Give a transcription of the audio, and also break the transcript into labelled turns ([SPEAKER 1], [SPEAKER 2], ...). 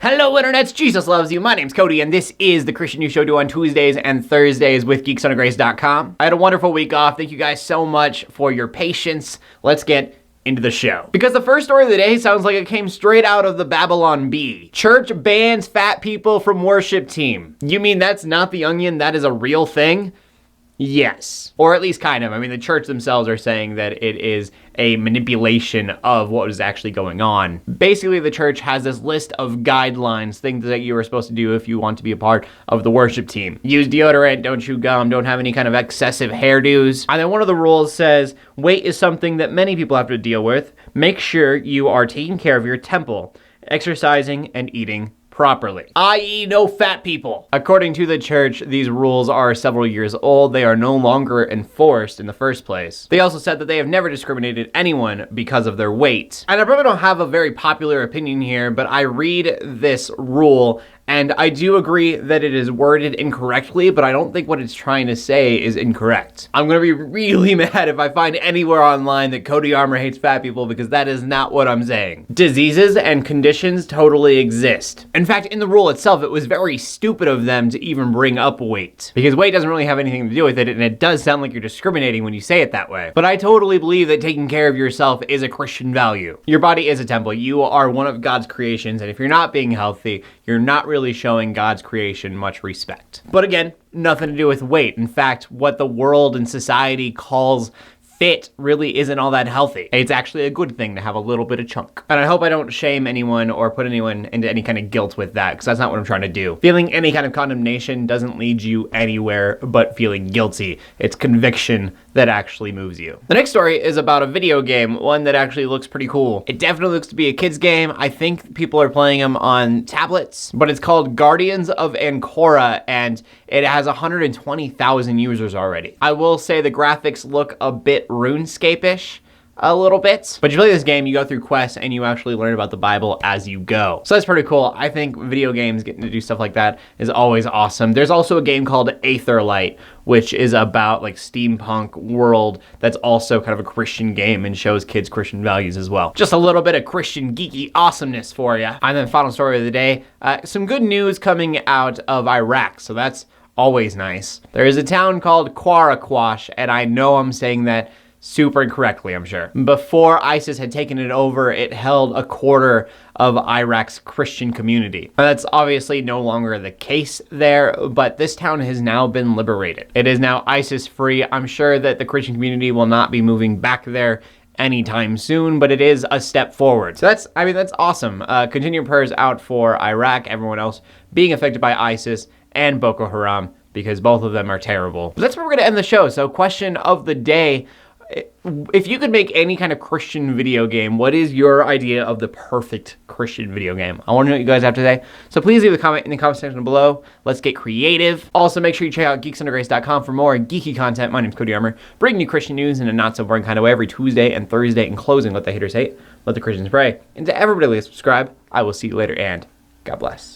[SPEAKER 1] Hello internets, Jesus loves you. My name's Cody and this is the Christian News Show due on Tuesdays and Thursdays with geeksonofgrace.com. I had a wonderful week off. Thank you guys so much for your patience. Let's get into the show. Because the first story of the day sounds like it came straight out of the Babylon Bee. Church bans fat people from worship team. You mean that's not The Onion? That is a real thing? Yes. Or at least kind of. I mean, the church themselves are saying that it is a manipulation of what was actually going on. Basically, the church has this list of guidelines, things that you are supposed to do if you want to be a part of the worship team. Use deodorant, don't chew gum, don't have any kind of excessive hairdos. And then one of the rules says, weight is something that many people have to deal with. Make sure you are taking care of your temple, exercising and eating properly, i.e. no fat people. According to the church, these rules are several years old. They are no longer enforced in the first place. They also said that they have never discriminated anyone because of their weight. And I probably don't have a very popular opinion here, but I read this rule and I do agree that it is worded incorrectly, but I don't think what it's trying to say is incorrect. I'm gonna be really mad if I find anywhere online that Cody Armour hates fat people, because that is not what I'm saying. Diseases and conditions totally exist. In fact, in the rule itself, it was very stupid of them to even bring up weight, because weight doesn't really have anything to do with it, and it does sound like you're discriminating when you say it that way. But I totally believe that taking care of yourself is a Christian value. Your body is a temple. You are one of God's creations, and if you're not being healthy, you're not really showing God's creation much respect. But again, nothing to do with weight. In fact, what the world and society calls fit really isn't all that healthy. It's actually a good thing to have a little bit of chunk. And I hope I don't shame anyone or put anyone into any kind of guilt with that, because that's not what I'm trying to do. Feeling any kind of condemnation doesn't lead you anywhere but feeling guilty. It's conviction that actually moves you. The next story is about a video game, one that actually looks pretty cool. It definitely looks to be a kid's game. I think people are playing them on tablets, but it's called Guardians of Ancora, and it has 120,000 users already. I will say the graphics look a bit RuneScape-ish, a little bit. But you play this game, you go through quests, and you actually learn about the Bible as you go. So that's pretty cool. I think video games getting to do stuff like that is always awesome. There's also a game called Aetherlight, which is about like steampunk world that's also kind of a Christian game and shows kids Christian values as well. Just a little bit of Christian geeky awesomeness for you. And then final story of the day, some good news coming out of Iraq. So that's always nice. There is a town called Kwarakwash, and I know I'm saying that super incorrectly, I'm sure. Before ISIS had taken it over, it held a quarter of Iraq's Christian community. And that's obviously no longer the case there, but this town has now been liberated. It is now ISIS free. I'm sure that the Christian community will not be moving back there anytime soon, but it is a step forward. So that's awesome. Continue your prayers out for Iraq, everyone else being affected by ISIS and Boko Haram, because both of them are terrible. But that's where we're gonna end the show. So question of the day: if you could make any kind of Christian video game, what is your idea of the perfect Christian video game? I want to know what you guys have to say. So please leave a comment in the comment section below. Let's get creative. Also, make sure you check out geeksonofgrace.com for more geeky content. My name's Cody Armour, bringing you Christian news in a not so boring kind of way every Tuesday and Thursday. In closing, let the haters hate, let the Christians pray. And to everybody that subscribe, I will see you later, and God bless.